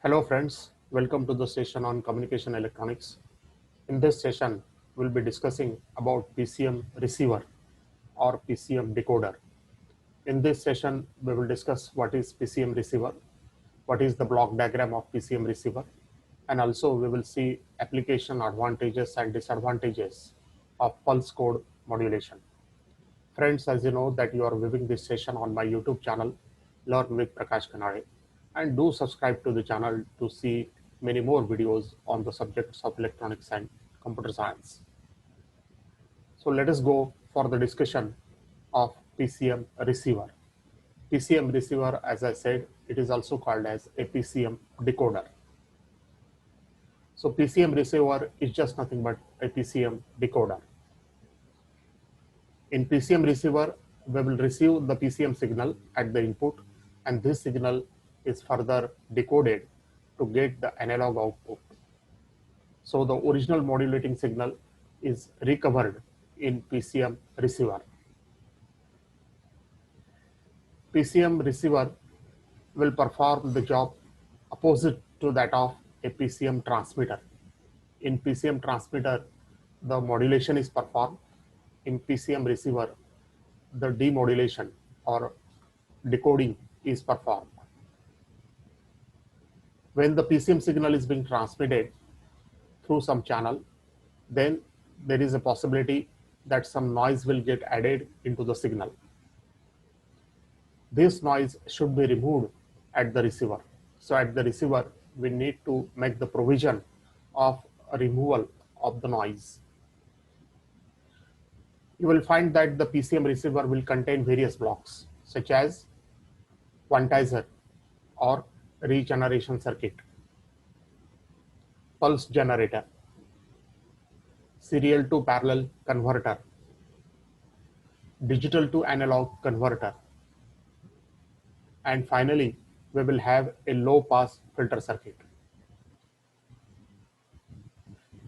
Hello friends, welcome to the session on communication electronics. In this session, we'll be discussing about PCM receiver or PCM decoder. In this session, we will discuss what is PCM receiver, what is the block diagram of PCM receiver, and also we will see application advantages and disadvantages of pulse code modulation. Friends, as you know that you are viewing this session on my YouTube channel, Learn with Prakash Kanade, and do subscribe to the channel to see many more videos on the subjects of electronics and computer science. So let us go for the discussion of PCM receiver. PCM receiver, as I said, it is also called as a PCM decoder. So PCM receiver is just nothing but a PCM decoder. In PCM receiver, we will receive the PCM signal at the input, and this signal is further decoded to get the analog output. So the original modulating signal is recovered in PCM receiver. PCM receiver will perform the job opposite to that of a PCM transmitter. In PCM transmitter, the modulation is performed. In PCM receiver, the demodulation or decoding is performed. When the PCM signal is being transmitted through some channel, then there is a possibility that some noise will get added into the signal. This noise should be removed at the receiver. So at the receiver, we need to make the provision of a removal of the noise. You will find that the PCM receiver will contain various blocks such as quantizer or regeneration circuit, pulse generator, serial to parallel converter, digital to analog converter, and finally we will have a low pass filter circuit.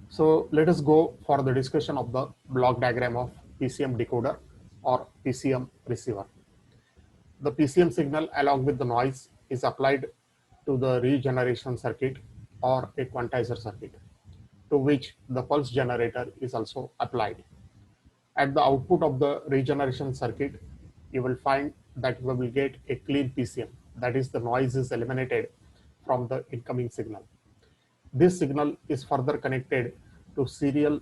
So let us go for the discussion of the block diagram of PCM decoder or PCM receiver. The PCM signal along with the noise is applied to the regeneration circuit or a quantizer circuit, to which the pulse generator is also applied. At the output of the regeneration circuit, you will find that we will get a clean PCM, that is, the noise is eliminated from the incoming signal. This signal is further connected to serial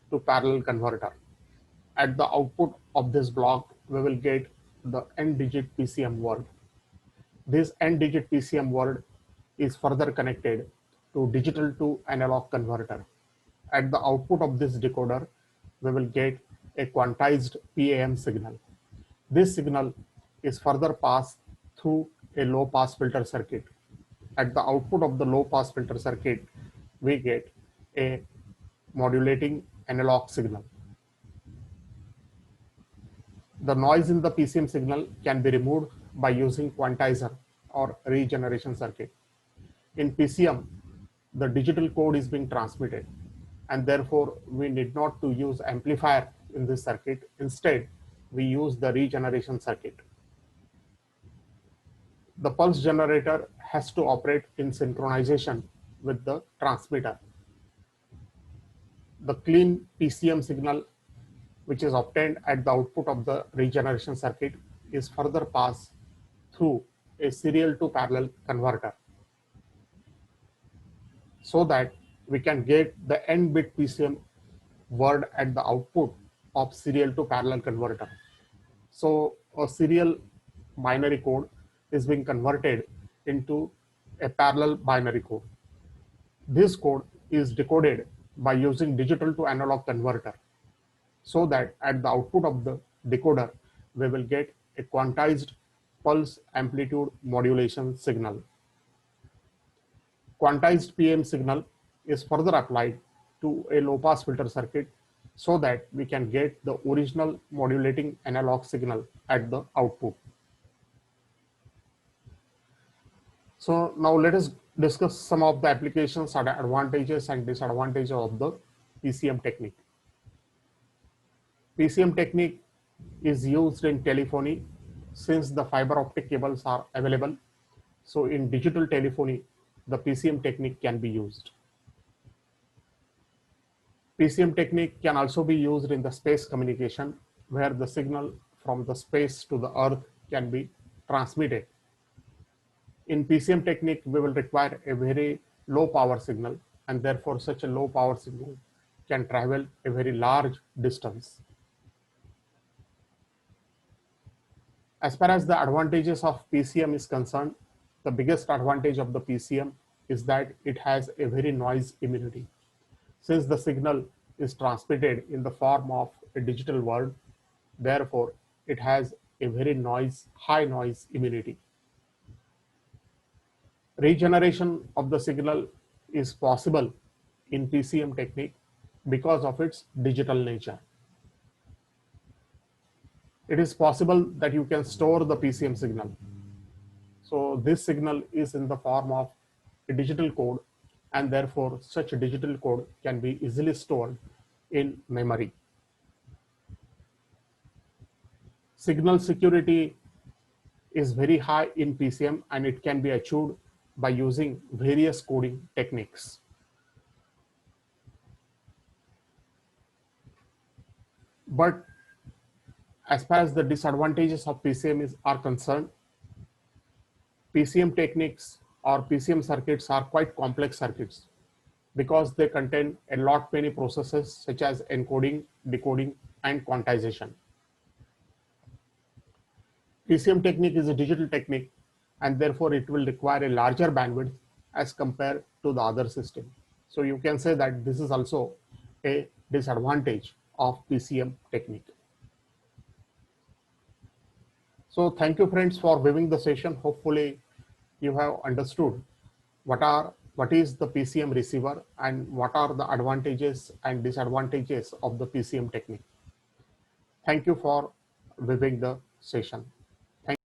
to parallel converter. At the output of this block, we will get the n-digit PCM word. This n-digit PCM word is further connected to digital to analog converter. At the output of this decoder, we will get a quantized PAM signal. This signal is further passed through a low pass filter circuit. At the output of the low pass filter circuit, we get a modulating analog signal. The noise in the PCM signal can be removed by using quantizer or regeneration circuit. In PCM, the digital code is being transmitted, and therefore we need not to use amplifier in this circuit. Instead, we use the regeneration circuit. The pulse generator has to operate in synchronization with the transmitter. The clean PCM signal, which is obtained at the output of the regeneration circuit, is further passed through a serial to parallel converter, so that we can get the n-bit PCM word at the output of serial to parallel converter. So a serial binary code is being converted into a parallel binary code. This code is decoded by using digital to analog converter, so that at the output of the decoder, we will get a quantized pulse amplitude modulation signal. Quantized PM signal is further applied to a low pass filter circuit, so that we can get the original modulating analog signal at the output. So now let us discuss some of the applications, advantages and disadvantages of the PCM technique. PCM technique is used in telephony since the fiber optic cables are available. So in digital telephony, the PCM technique can be used. PCM technique can also be used in the space communication, where the signal from the space to the earth can be transmitted. In PCM technique, we will require a very low power signal, and therefore such a low power signal can travel a very large distance. As far as the advantages of PCM is concerned, the biggest advantage of the PCM is that it has a very noise immunity. Since the signal is transmitted in the form of a digital word, therefore it has a very high noise immunity. Regeneration of the signal is possible in PCM technique because of its digital nature. It is possible that you can store the PCM signal. So this signal is in the form of a digital code, and therefore such a digital code can be easily stored in memory. Signal security is very high in PCM, and it can be achieved by using various coding techniques. But as far as the disadvantages of PCM are concerned, PCM techniques or PCM circuits are quite complex circuits because they contain a lot many processes such as encoding, decoding, and quantization. PCM technique is a digital technique, and therefore it will require a larger bandwidth as compared to the other system. So you can say that this is also a disadvantage of PCM technique. So thank you friends for viewing the session. Hopefully you have understood what is the PCM receiver and what are the advantages and disadvantages of the PCM technique. Thank you for viewing the session.